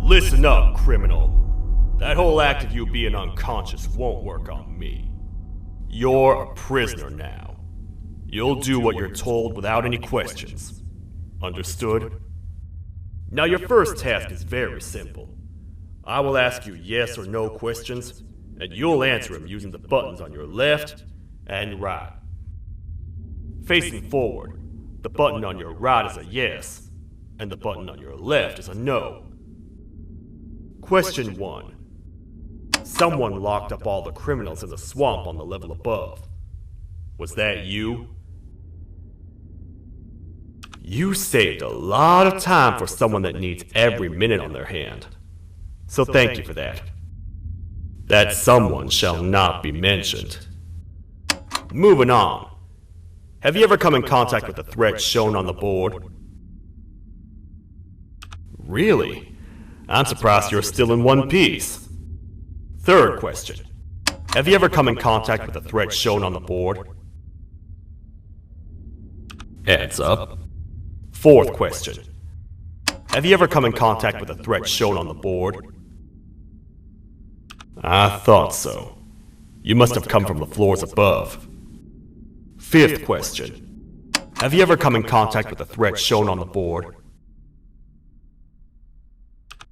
Listen up, criminal. That whole act of you being unconscious won't work on me. You're a prisoner now. You'll do what you're told without any questions. Understood? Now your first task is very simple. I will ask you yes or no questions, and you'll answer them using the buttons on your left and right. Facing forward, the button on your right is a yes, and the button on your left is a no. Question 1. Someone locked up all the criminals in the swamp on the level above. Was that you? You saved a lot of time for someone that needs every minute on their hand. So thank you for that. That someone shall not be mentioned. Moving on. Have you ever come in contact with the threat shown on the board? Really? I'm surprised you're still in one piece. Third question. Have you ever come in contact with the threat shown on the board? Heads up. Fourth question. Have you ever come in contact with the threat shown on the board? I thought so. You must have come from the floors above. Fifth question. Have you ever come in contact with the threat shown on the board?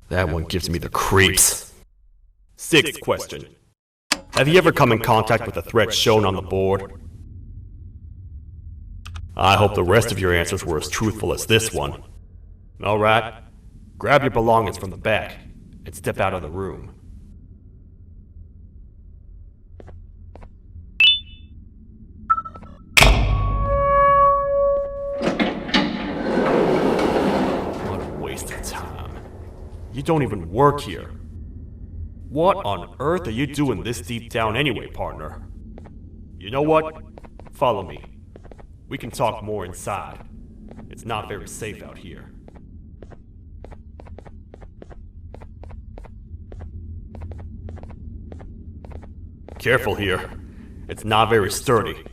That one gives me the creeps. Sixth question. Have you ever come in contact with the threat shown on the board? I hope the rest of your answers were as truthful as this one. Alright, grab your belongings from the back and step out of the room. What a waste of time. You don't even work here. What on earth are you doing this deep down anyway, partner? You know what? Follow me. We can talk more inside. It's not very safe out here. Careful here. It's not very sturdy.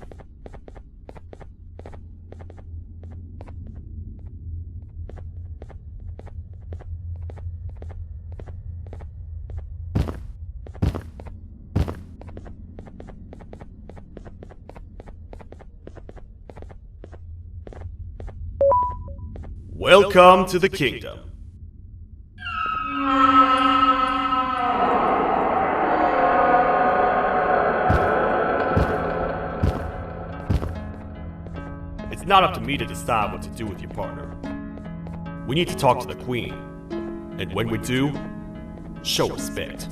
Welcome to the kingdom. It's not up to me to decide what to do with your partner. We need to talk to the queen. And when we do, show respect.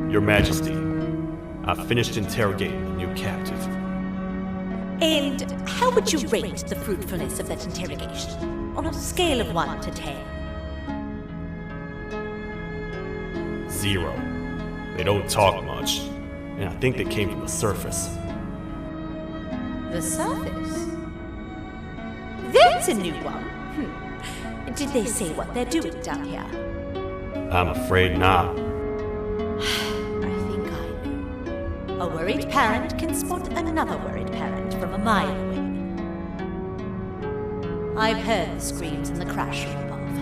Your Majesty, I've finished interrogating the new captive. And how would you rate the fruitfulness of that interrogation, on a scale of 1 to 10? 0. They don't talk much, and I think they came from the surface. The surface? That's a new one. Did they say what they're doing down here? I'm afraid not. I think I know. A worried parent can spot another worried parent from a mile away. I've heard the screams in the crash room above.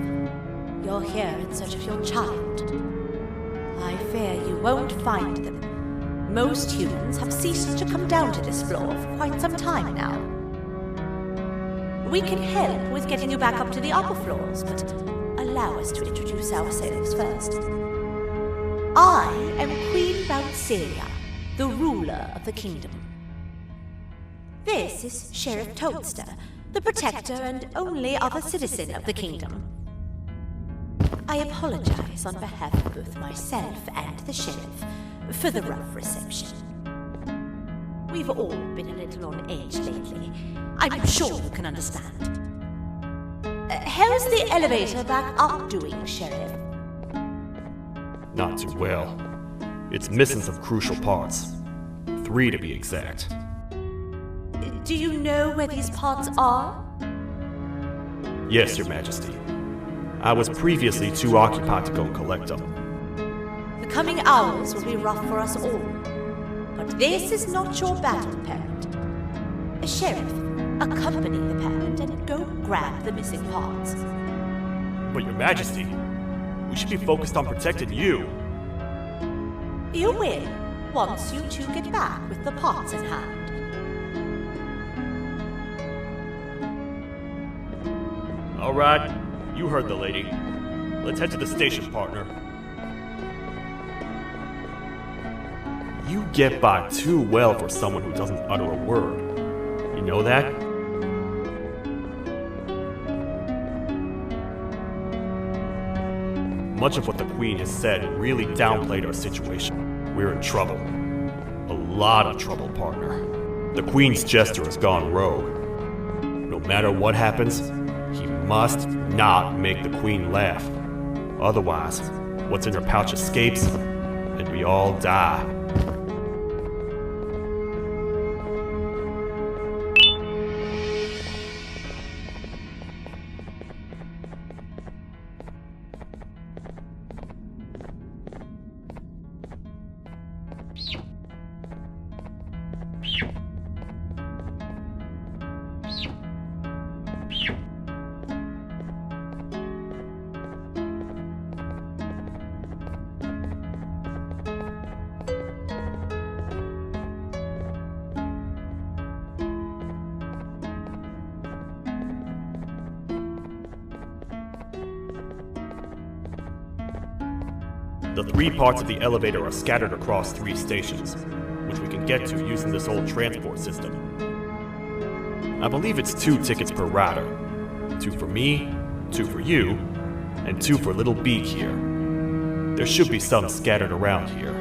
You're here in search of your child. I fear you won't find them. Most humans have ceased to come down to this floor for quite some time now. We can help with getting you back up to the upper floors, but allow us to introduce ourselves first. I am Queen Bouncelia, the ruler of the kingdom. This is Sheriff Toadster, the protector and only other citizen of the kingdom. I apologize on behalf of both myself and the sheriff for the rough reception. We've all been a little on edge lately. I'm sure you can understand. How's the elevator back up doing, Sheriff? Not too well. It's missing some crucial parts. 3 to be exact. Do you know where these parts are? Yes, Your Majesty. I was previously too occupied to go and collect them. The coming hours will be rough for us all. But this is not your battle, Parent. Sheriff, accompany the parent and go grab the missing parts. But Your Majesty, we should be focused on protecting you. You will, once you two get back with the parts in hand. All right, you heard the lady. Let's head to the station, partner. You get by too well for someone who doesn't utter a word. You know that? Much of what the Queen has said really downplayed our situation. We're in trouble. A lot of trouble, partner. The Queen's jester has gone rogue. No matter what happens, he must not make the Queen laugh. Otherwise, what's in her pouch escapes, and we all die. The 3 parts of the elevator are scattered across 3 stations, which we can get to using this old transport system. I believe it's 2 tickets per rider. 2 for me, 2 for you, and 2 for Little Beak here. There should be some scattered around here.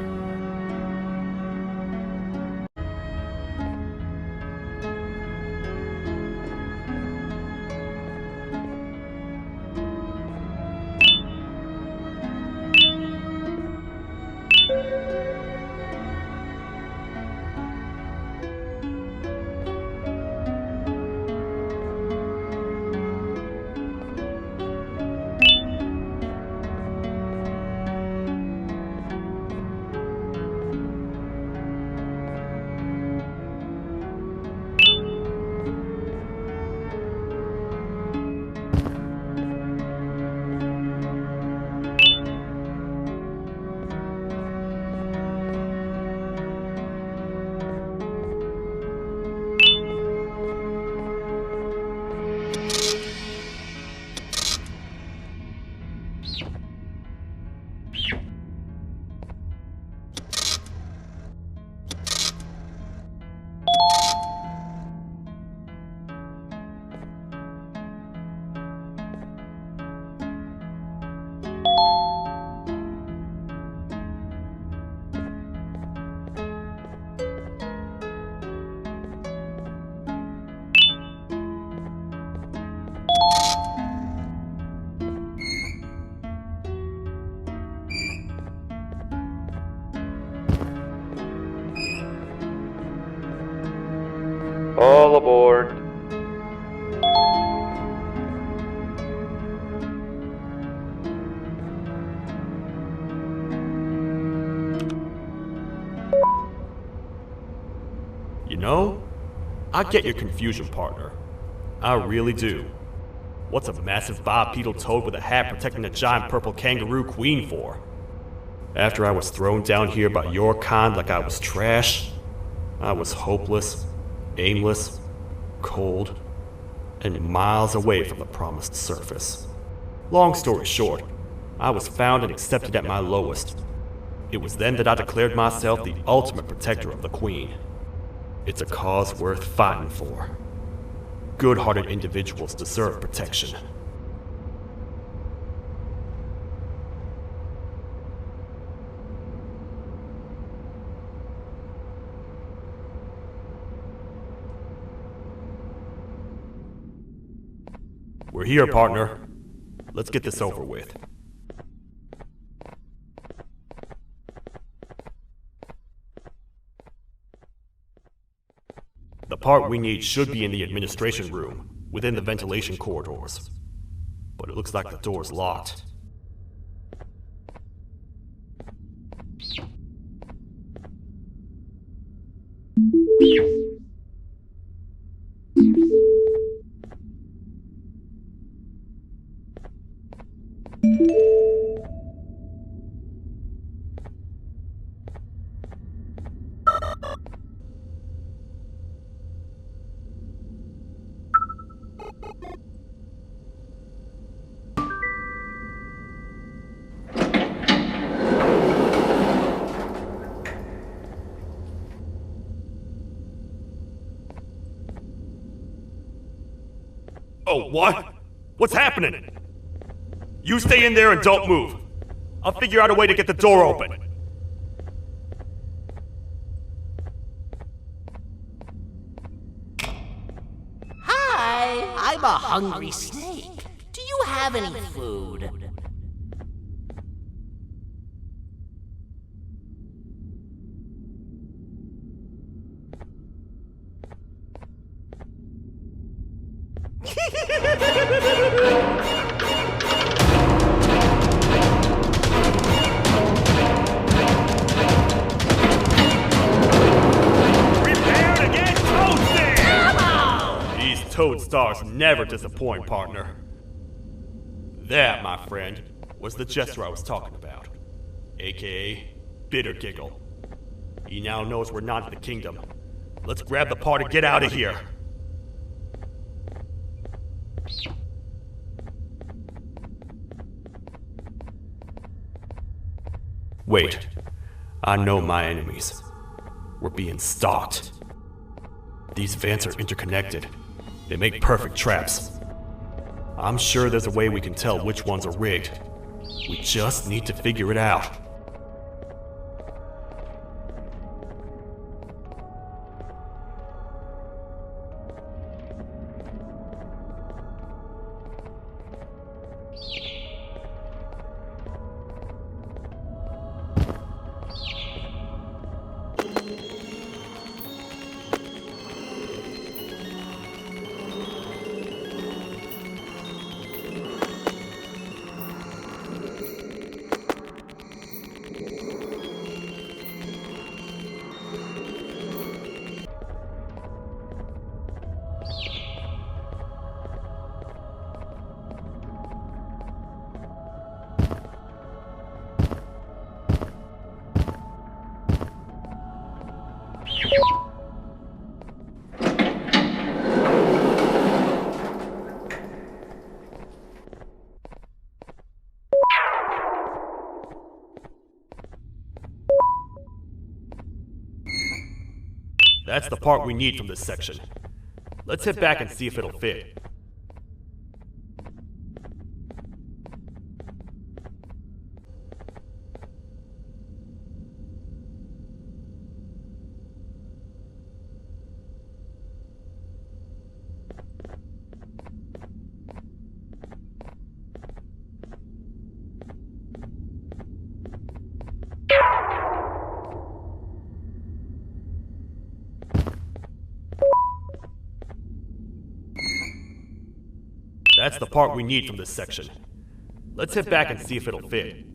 know, I get your confusion, partner. I really do. What's a massive bipedal toad with a hat protecting a giant purple kangaroo queen for? After I was thrown down here by your kind like I was trash, I was hopeless, aimless, cold, and miles away from the promised surface. Long story short, I was found and accepted at my lowest. It was then that I declared myself the ultimate protector of the Queen. It's a cause worth fighting for. Good-hearted individuals deserve protection. We're here, partner. Let's get this over with. The part we need should be in the administration room, within the ventilation corridors. But it looks like the door's locked. Oh, what? What's happening? You stay in there and don't move. I'll figure out a way to get the door open. Hi, I'm a hungry snake. Do you have any food? Toad stars never disappoint, partner. That, my friend, was the jester I was talking about, aka Bitter Giggle. He now knows we're not in the kingdom. Let's grab the part and get out of here. Wait, I know my enemies. We're being stalked. These vents are interconnected. They make perfect traps. I'm sure there's a way we can tell which ones are rigged. We just need to figure it out. That's the part we need from this section. Let's head back and see if it'll fit. That's the part we need from this section. Let's head back and see if it'll fit.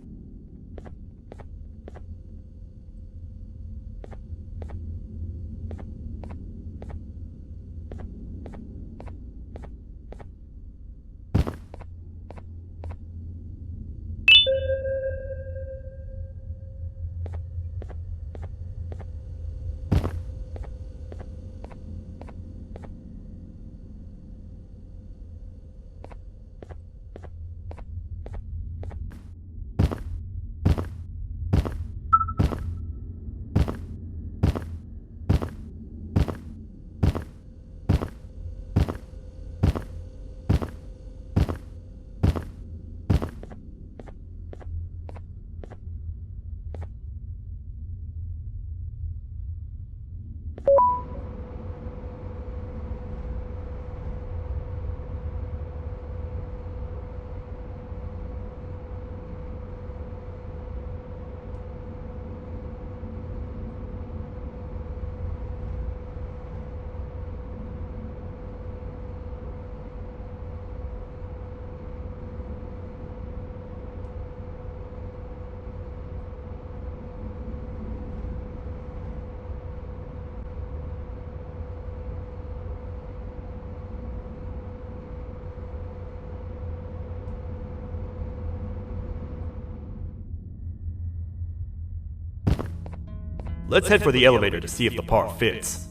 Let's head for the elevator to see if the part fits.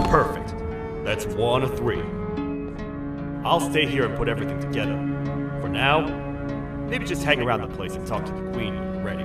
Perfect. That's 1 of 3. I'll stay here and put everything together. For now, maybe just hang around the place and talk to the Queen when you're ready.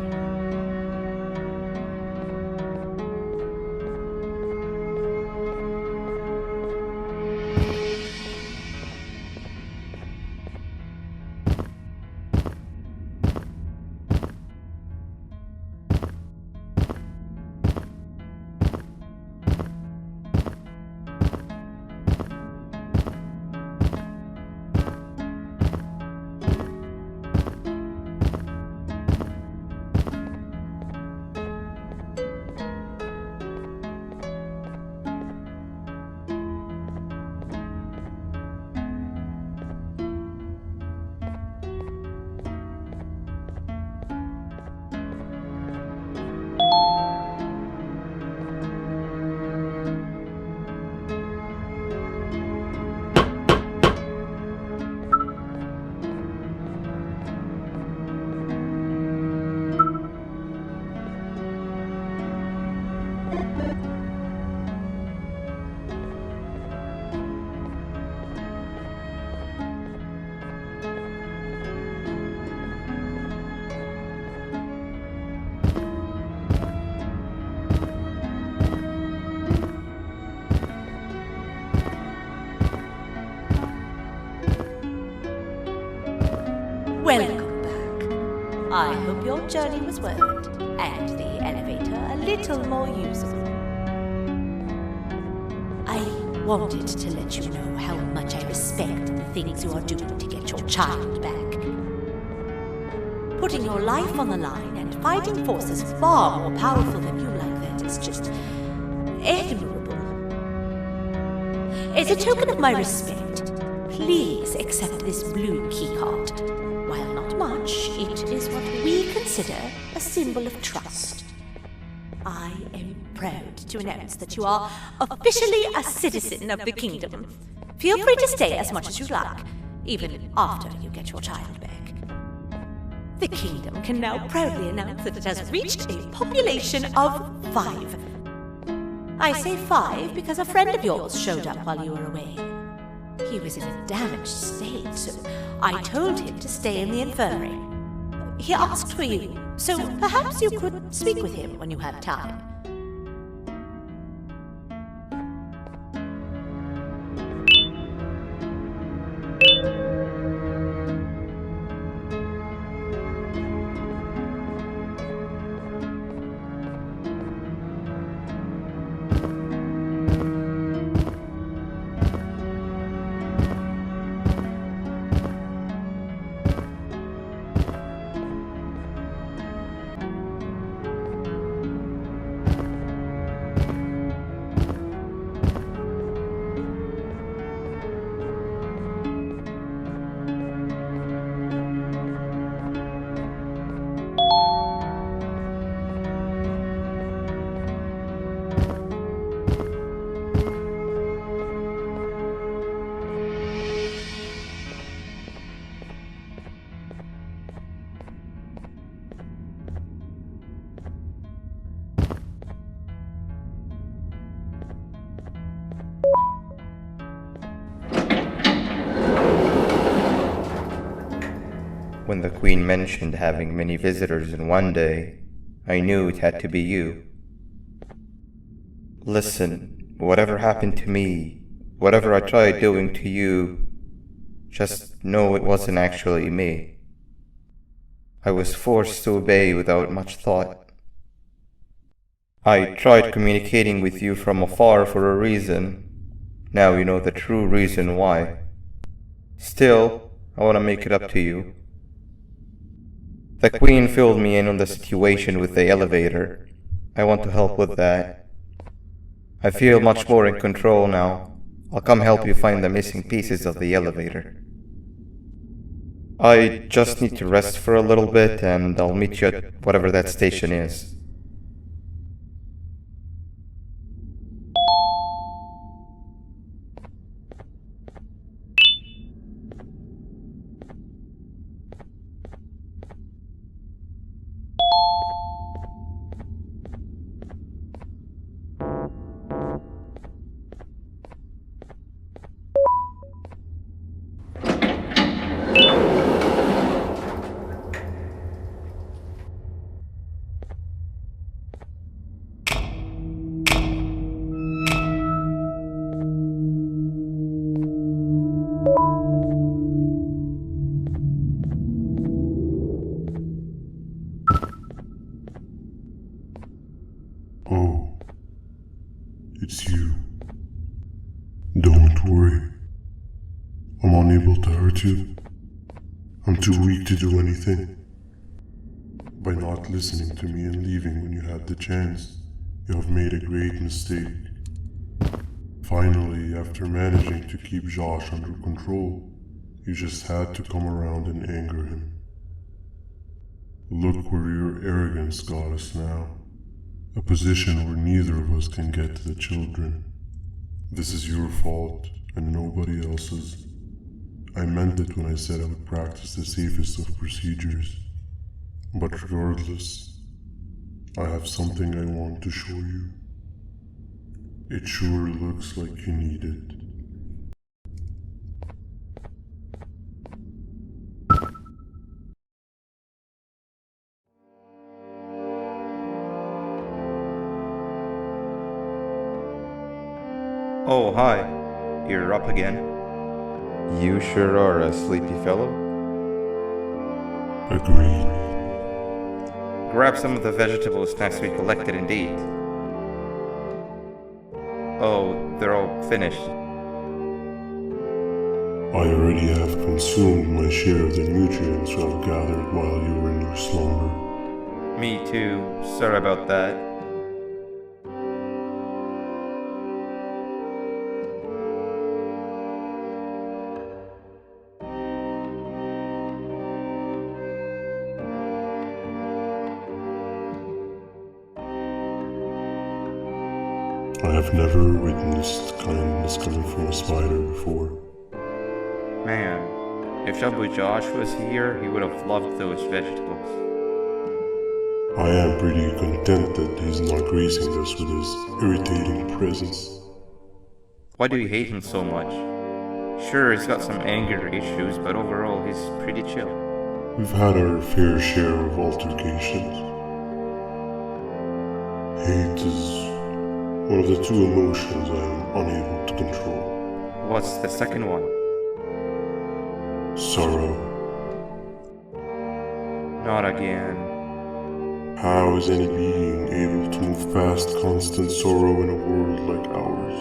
Welcome back. I hope your journey was worth it, and the elevator a little more usable. I wanted to let you know how much I respect the things you are doing to get your child back. Putting your life on the line and fighting forces far more powerful than you like that is just admirable. As a token of my respect, please accept this blue keycard. While not much, it is what we consider a symbol of trust. I am proud to announce that you are officially a citizen of the kingdom. Feel free to stay as much as you like, even after you get your child back. The kingdom can now proudly announce that it has reached a population of 5. I say 5 because a friend of yours showed up while you were away. He was in a damaged state, so I told him to stay in the infirmary. He asked for you, so perhaps you could speak with him when you have time. When the Queen mentioned having many visitors in one day, I knew it had to be you. Listen, whatever happened to me, whatever I tried doing to you, just know it wasn't actually me. I was forced to obey without much thought. I tried communicating with you from afar for a reason. Now you know the true reason why. Still, I want to make it up to you. The Queen filled me in on the situation with the elevator. I want to help with that. I feel much more in control now. I'll come help you find the missing pieces of the elevator. I just need to rest for a little bit, and I'll meet you at whatever that station is. Oh, it's you. Don't worry. I'm unable to hurt you. I'm too weak to do anything. By not listening to me and leaving when you had the chance, you have made a great mistake. Finally, after managing to keep Josh under control, you just had to come around and anger him. Look where your arrogance got us now. A position where neither of us can get to the children. This is your fault and nobody else's. I meant it when I said I would practice the safest of procedures. But regardless, I have something I want to show you. It sure looks like you need it. Oh, hi. You're up again. You sure are a sleepy fellow. Agreed. Grab some of the vegetable snacks we collected indeed. Oh, they're all finished. I already have consumed my share of the nutrients I've gathered while you were in your slumber. Me too. Sorry about that. I have never witnessed kindness coming from a spider before. Man, if Shabu Josh was here, he would have loved those vegetables. I am pretty content that he's not gracing us with his irritating presence. Why do you hate him so much? Sure, he's got some anger issues, but overall he's pretty chill. We've had our fair share of altercations. Hate is one of the two emotions I am unable to control. What's the second one? Sorrow. Not again. How is any being able to move past constant sorrow in a world like ours?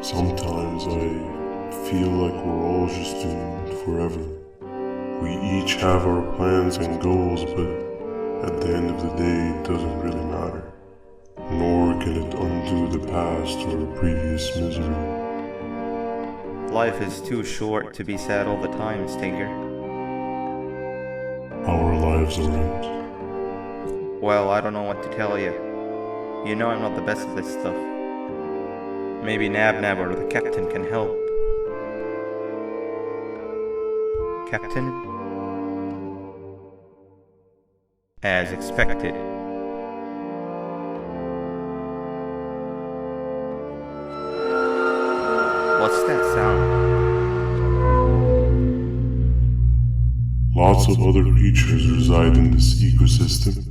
Sometimes I feel like we're all just doomed forever. We each have our plans and goals, but at the end of the day it doesn't really matter. Nor can it undo the past or previous misery. Life is too short to be sad all the time, Stinger. Our lives aren't. Well, I don't know what to tell you. You know I'm not the best at this stuff. Maybe Nab or the captain can help. Captain? As expected. What's that sound? Lots of other creatures reside in this ecosystem.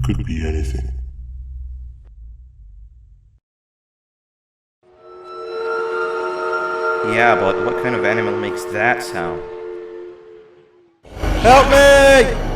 Could be anything. Yeah, but what kind of animal makes that sound? Help me!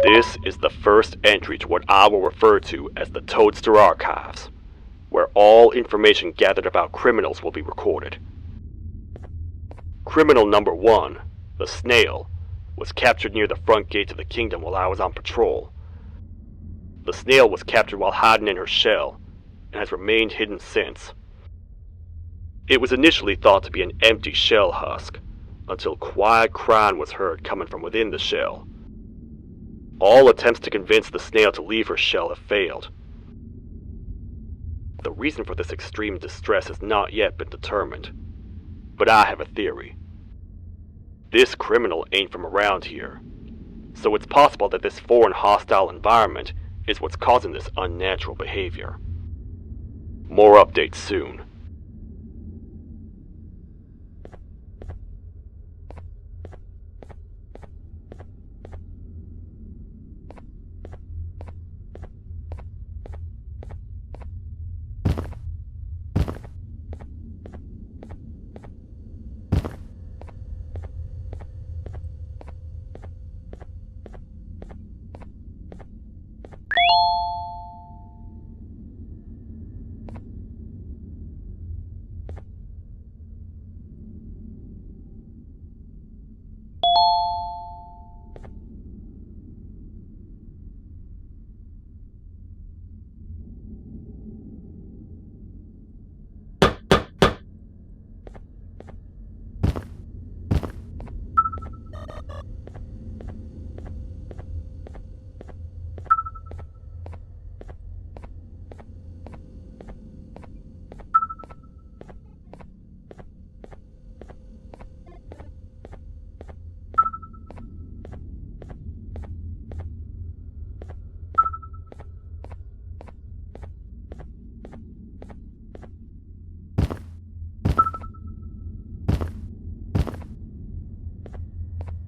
This is the first entry to what I will refer to as the Toadster Archives, where all information gathered about criminals will be recorded. Criminal number 1, the snail, was captured near the front gate of the kingdom while I was on patrol. The snail was captured while hiding in her shell, and has remained hidden since. It was initially thought to be an empty shell husk, until quiet crying was heard coming from within the shell. All attempts to convince the snail to leave her shell have failed. The reason for this extreme distress has not yet been determined, but I have a theory. This criminal ain't from around here, so it's possible that this foreign hostile environment is what's causing this unnatural behavior. More updates soon.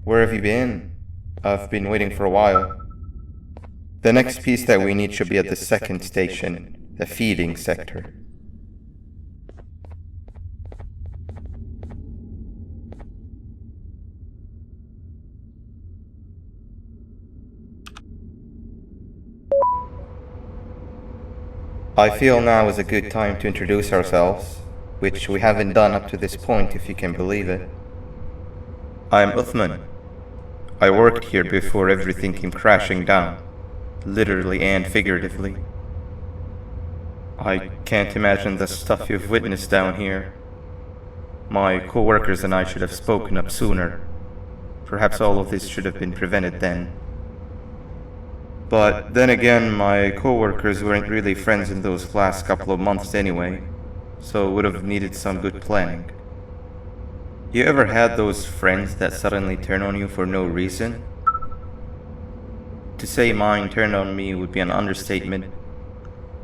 Where have you been? I've been waiting for a while. The next piece that we need should be at the second station, the feeding sector. I feel now is a good time to introduce ourselves, which we haven't done up to this point, if you can believe it. I'm Uthman. I worked here before everything came crashing down, literally and figuratively. I can't imagine the stuff you've witnessed down here. My co-workers and I should have spoken up sooner. Perhaps all of this should have been prevented then. But then again, my co-workers weren't really friends in those last couple of months anyway, so would have needed some good planning. You ever had those friends that suddenly turn on you for no reason? To say mine turned on me would be an understatement.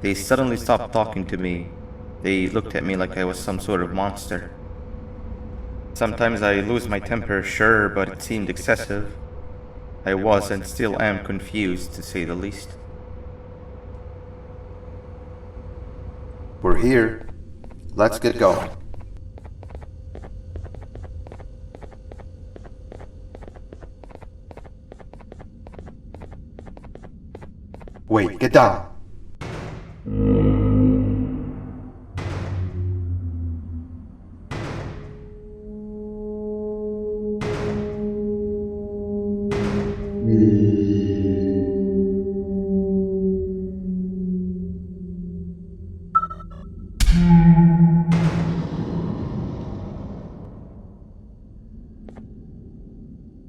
They suddenly stopped talking to me. They looked at me like I was some sort of monster. Sometimes I lose my temper, sure, but it seemed excessive. I was and still am confused, to say the least. We're here. Let's get going. Wait, get down.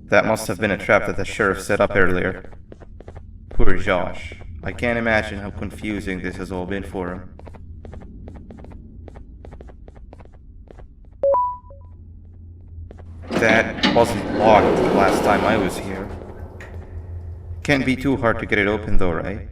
That must have been a trap that the sheriff set up earlier. Poor Josh. I can't imagine how confusing this has all been for him. That wasn't locked the last time I was here. Can't be too hard to get it open though, right?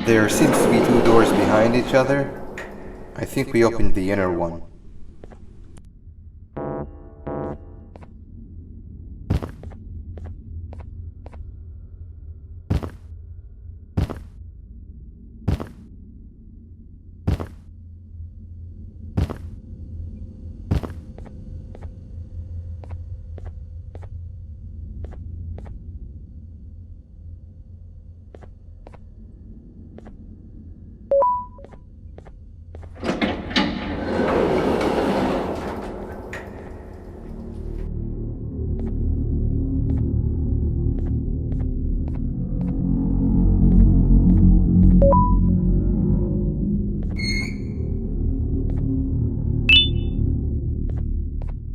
There seems to be two doors behind each other. I think we opened the inner one.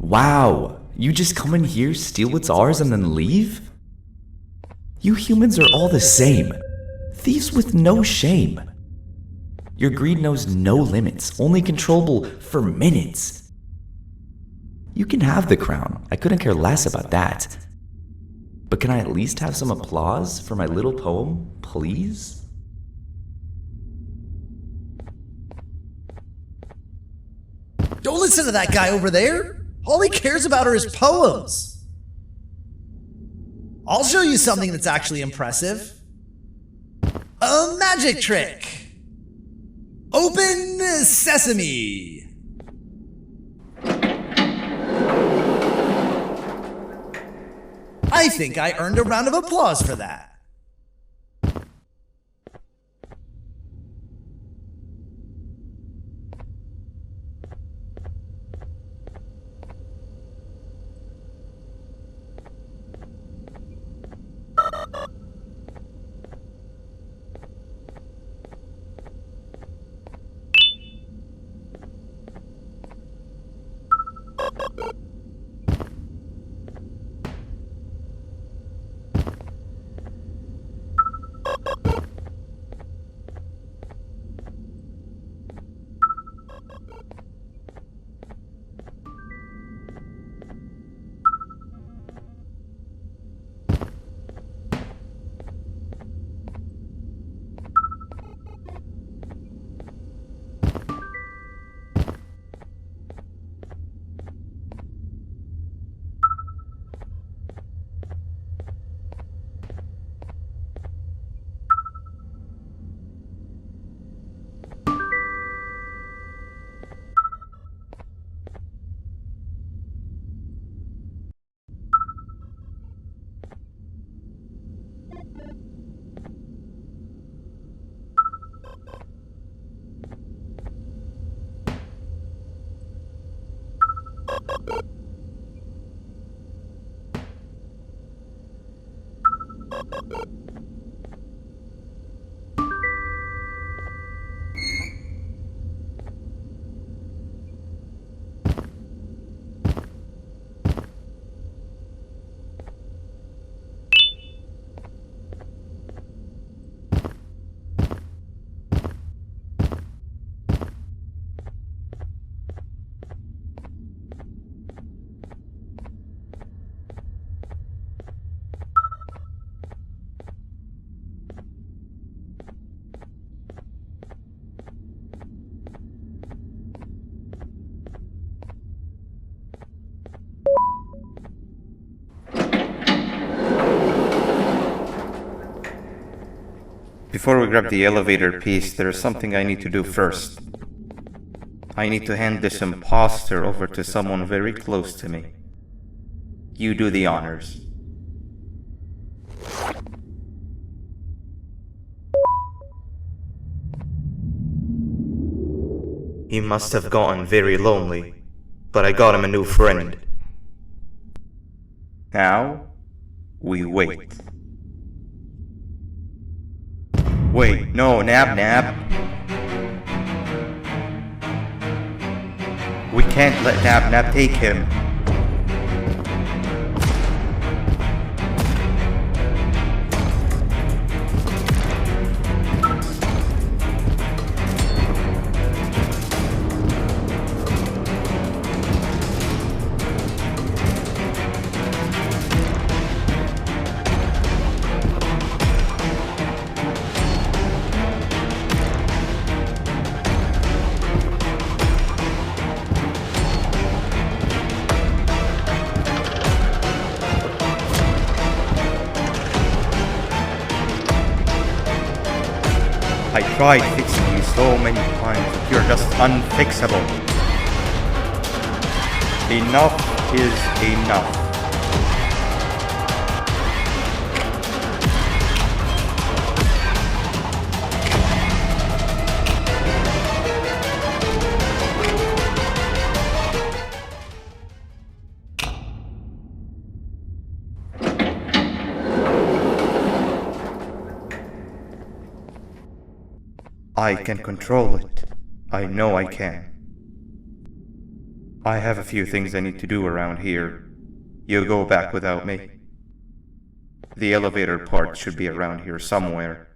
Wow, you just come in here, steal what's ours, and then leave? You humans are all the same. Thieves with no shame. Your greed knows no limits, only controllable for minutes. You can have the crown, I couldn't care less about that. But can I at least have some applause for my little poem, please? Don't listen to that guy over there! All he cares about are his poems! I'll show you something that's actually impressive. A magic trick! Open sesame! I think I earned a round of applause for that. Before we grab the elevator piece, there is something I need to do first. I need to hand this imposter over to someone very close to me. You do the honors. He must have gotten very lonely, but I got him a new friend. Now, we wait. Wait, no, Nab. We can't let Nab take him. I tried fixing you so many times, but you're just unfixable. Enough is enough. I can control it. I know I can. I have a few things I need to do around here. You'll go back without me. The elevator part should be around here somewhere.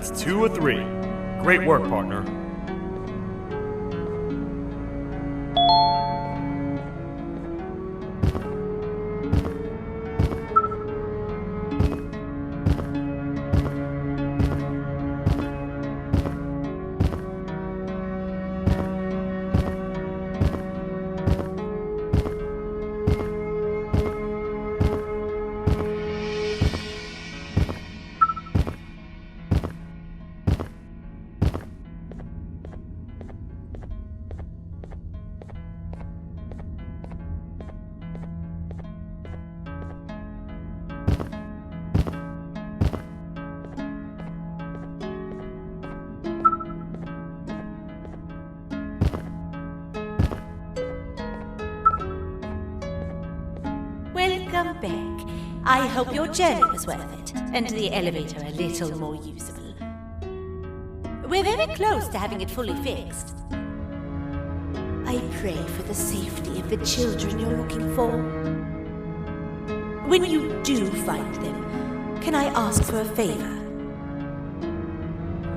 That's 2 of 3. Great work, partner. Welcome back. I hope your journey was worth it, and the elevator a little more usable. We're very close to having it fully fixed. I pray for the safety of the children you're looking for. When you do find them, can I ask for a favor?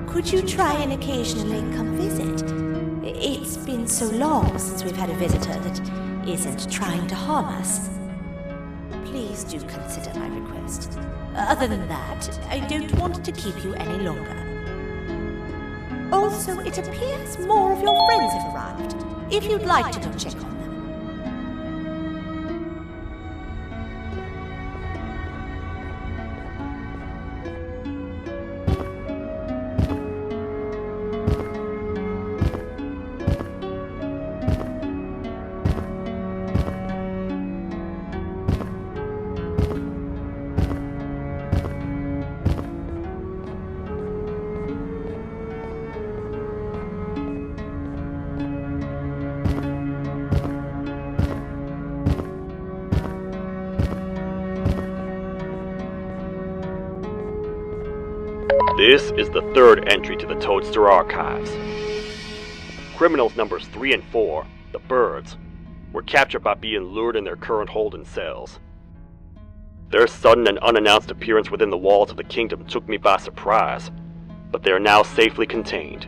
Could you try and occasionally come visit? It's been so long since we've had a visitor that isn't trying to harm us. Please do consider my request. Other than that, I don't want to keep you any longer. Also, it appears more of your friends have arrived. If you'd like to go check on them. This is the third entry to the Toadster Archives. Criminals numbers 3 and 4, the Birds, were captured by being lured in their current hold in cells. Their sudden and unannounced appearance within the walls of the kingdom took me by surprise, but they are now safely contained.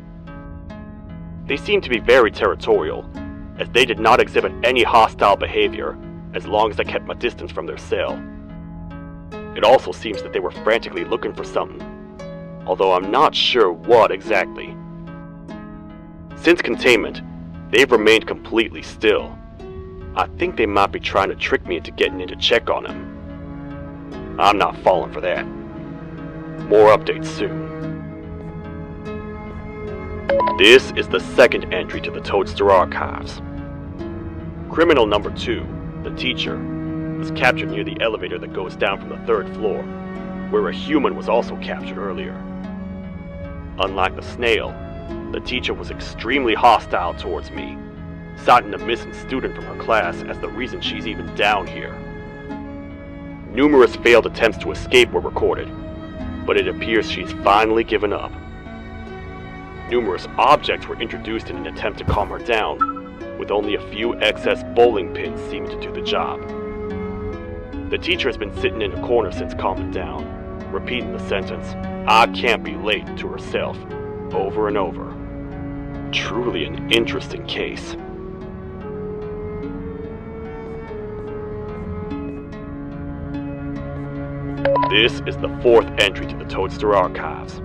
They seem to be very territorial, as they did not exhibit any hostile behavior as long as I kept my distance from their cell. It also seems that they were frantically looking for something, although I'm not sure what exactly. Since containment, they've remained completely still. I think they might be trying to trick me into getting in to check on them. I'm not falling for that. More updates soon. This is the second entry to the Toadster Archives. Criminal number 2, the teacher, was captured near the elevator that goes down from the 3rd floor, where a human was also captured earlier. Unlike the snail, the teacher was extremely hostile towards me, citing a missing student from her class as the reason she's even down here. Numerous failed attempts to escape were recorded, but it appears she's finally given up. Numerous objects were introduced in an attempt to calm her down, with only a few excess bowling pins seeming to do the job. The teacher has been sitting in a corner since calming down, repeating the sentence, "I can't be late," to herself, over and over. Truly an interesting case. This is the 4th entry to the Toadster Archives.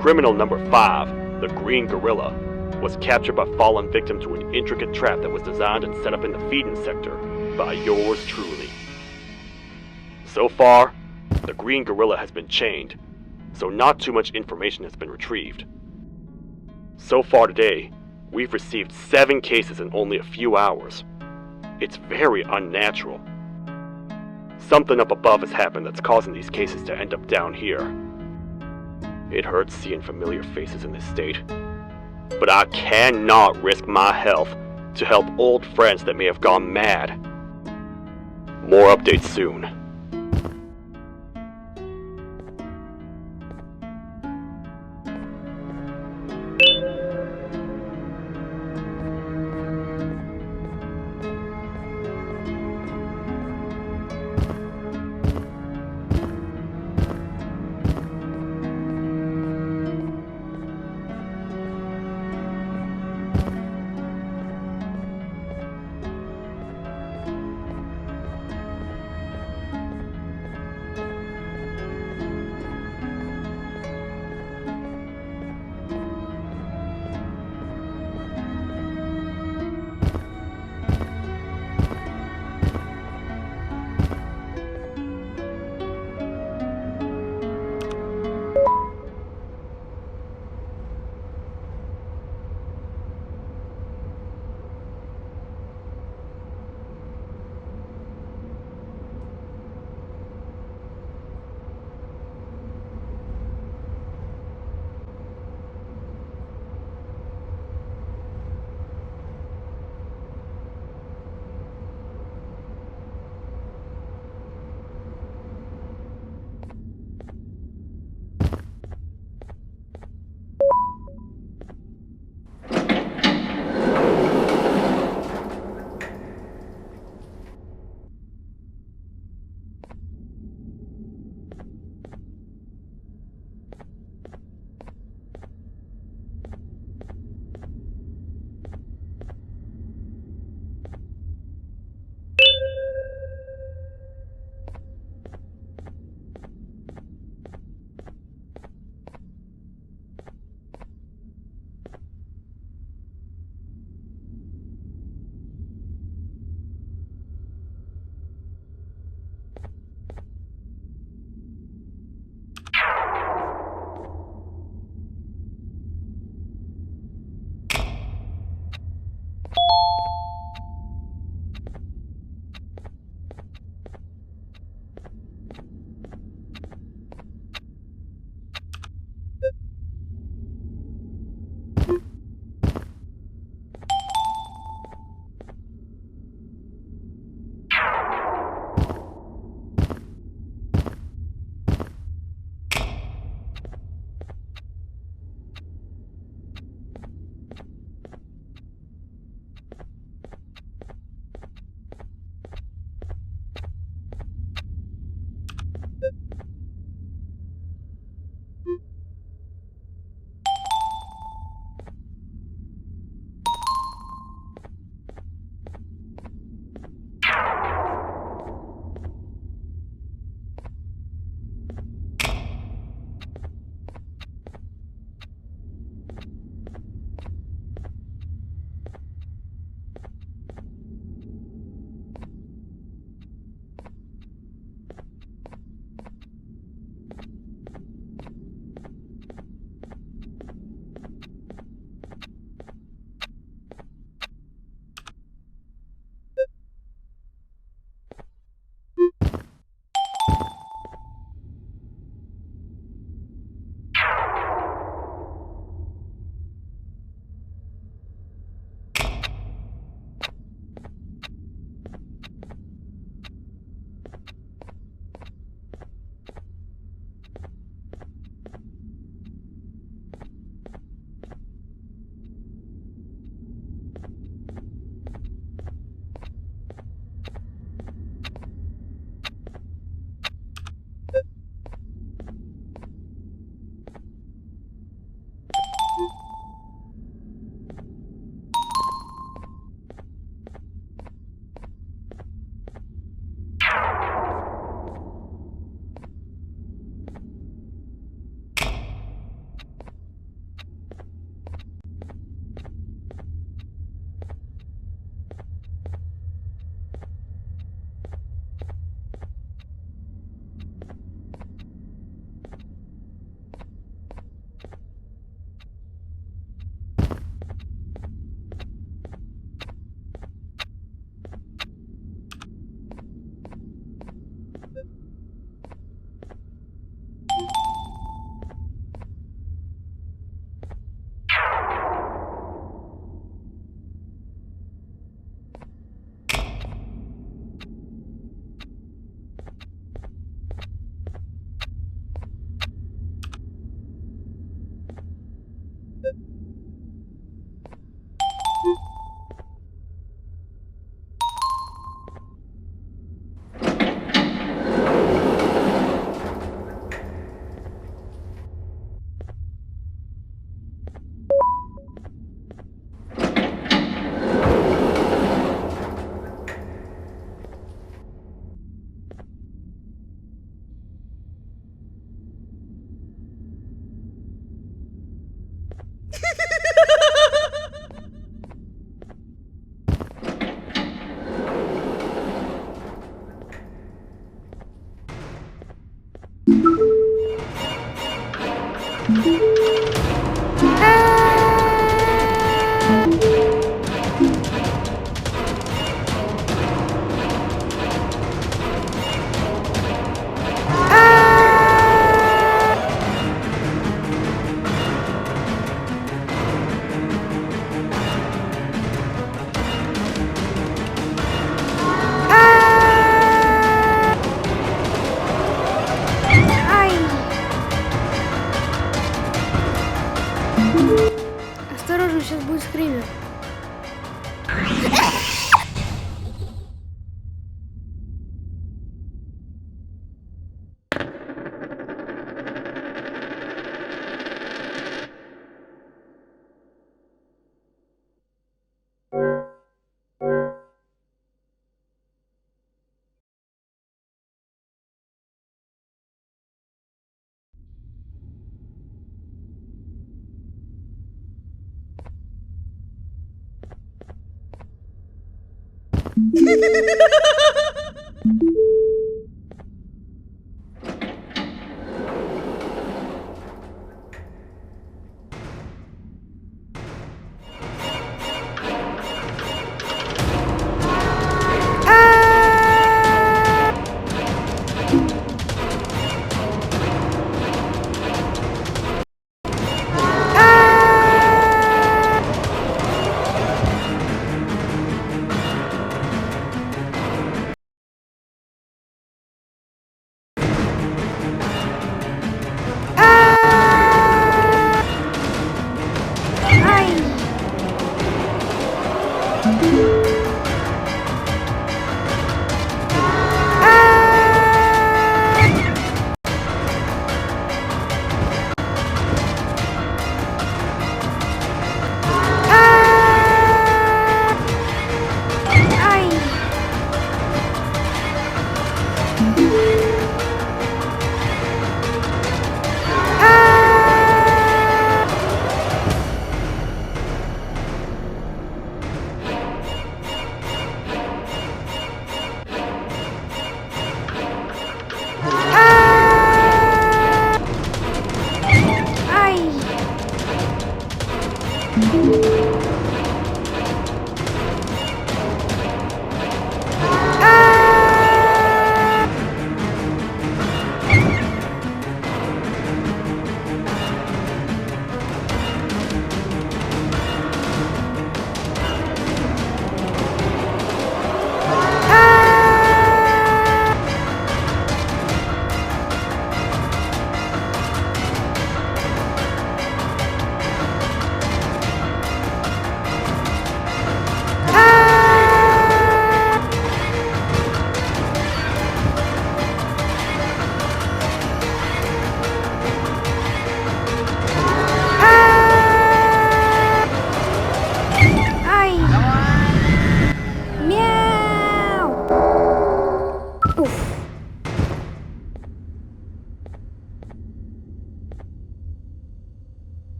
Criminal number 5, the Green Gorilla, was captured by falling victim to an intricate trap that was designed and set up in the feeding sector by yours truly. So far, the Green Gorilla has been chained, so not too much information has been retrieved. So far today, we've received 7 cases in only a few hours. It's very unnatural. Something up above has happened that's causing these cases to end up down here. It hurts seeing familiar faces in this state, but I cannot risk my health to help old friends that may have gone mad. More updates soon.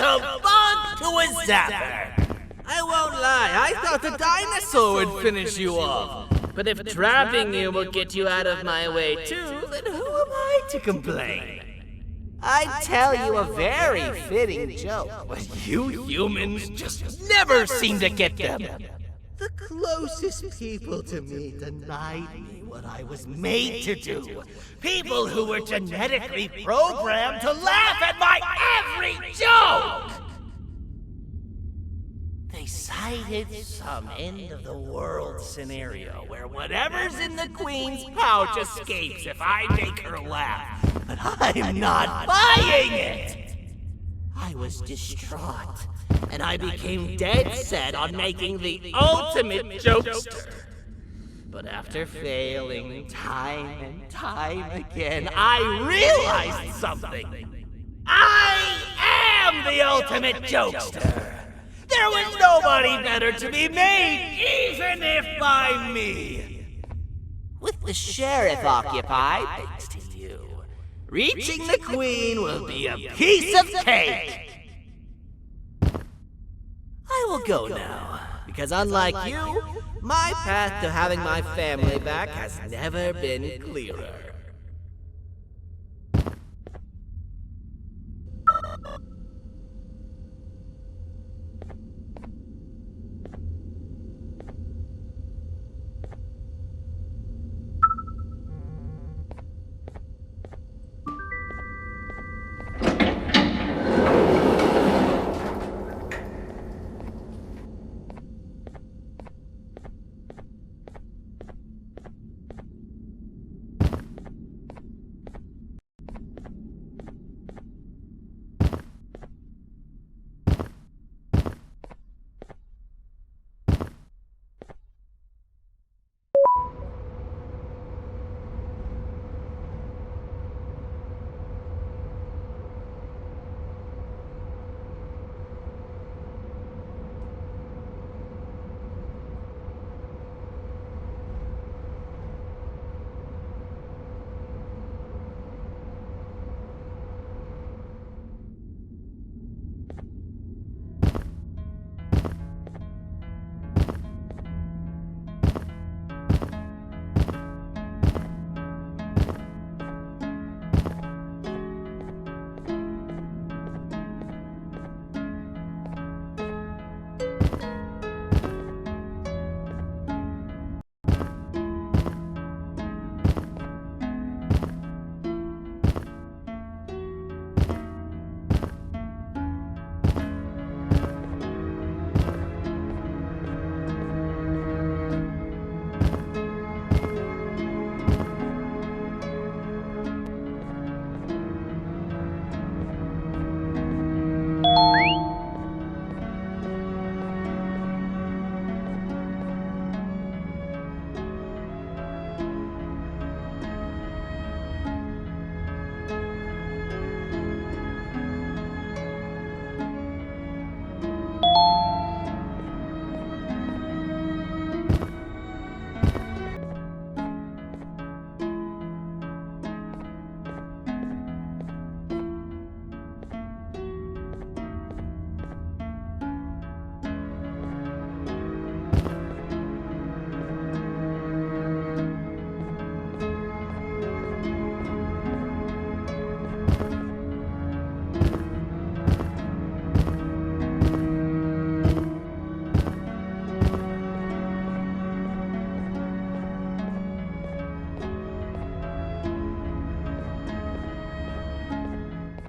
kabunk to a zapper! I won't lie, I thought the dinosaur would finish you off. But if trapping you will get you out of my way too, then who am I to complain? I'd tell you a very fitting joke, but you humans just never seem to get them. The closest people to me denied me what I was made to do. People who were genetically programmed to laugh at my every joke! They cited some end-of-the-world scenario where whatever's in the Queen's pouch escapes if I make her laugh. But I'm not buying it! I was distraught, and I became dead set on making the ultimate jokester. But after failing time and time again, I realized something. I am the ultimate jokester! There was nobody better to be made, even if by me. With the sheriff occupied, thanks to you, reaching the Queen will be a piece of cake. I will go now, because unlike you, my path to having my family back has never been clearer.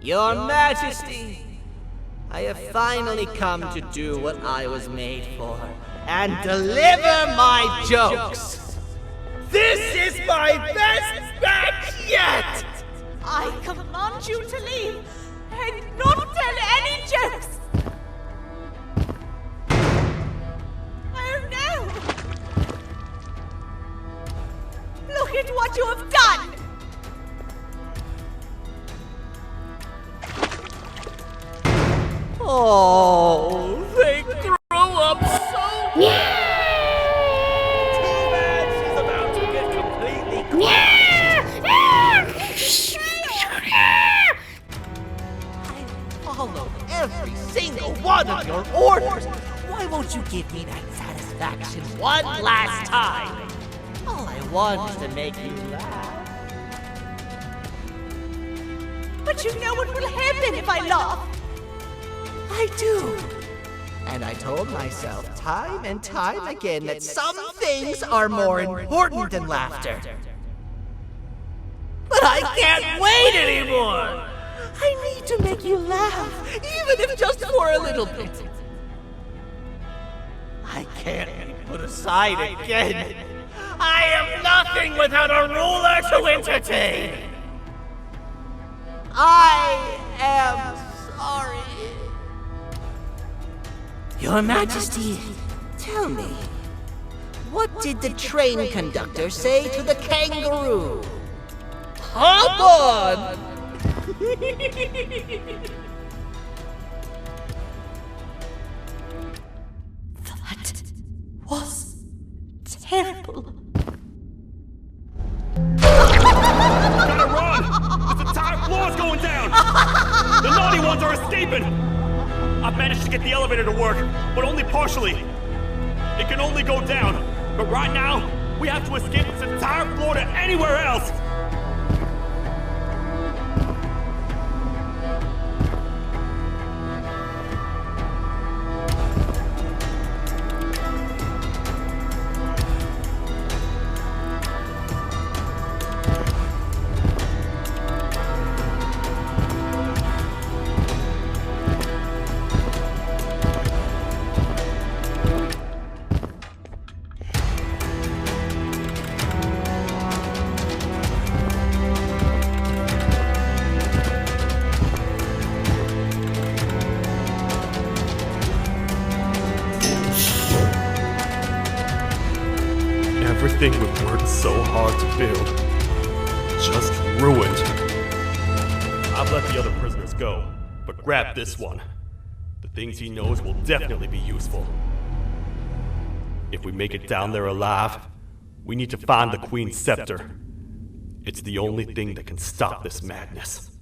Your Majesty, I have finally come to do what I was made for, and deliver my jokes! This is my best batch yet! I command you to leave and not tell any jokes! Oh no! Look at what you have done! Oh, they grew up so Too bad she's about to get completely I followed every single one of your orders. Why won't you give me that satisfaction one last time? All I want is to make you laugh. But you know what will happen if I laugh. I do. And I told myself time and time again that some things are more important than laughter. But I can't wait anymore! I need to make you laugh, even if just for a little bit. I can't be put aside again. I am nothing without a ruler to entertain. I am sorry. Your Majesty, tell me, what did the train conductor say to the kangaroo? Hop on! That was terrible. Gotta run! This entire floor's going down! The naughty ones are escaping! I've managed to get the elevator to work, but only partially. It can only go down, but right now, we have to escape this entire floor to anywhere else! Everything we've worked so hard to build, just ruined. I've let the other prisoners go, but grab this one. The things he knows will definitely be useful. If we make it down there alive, we need to find the Queen's scepter. It's the only thing that can stop this madness.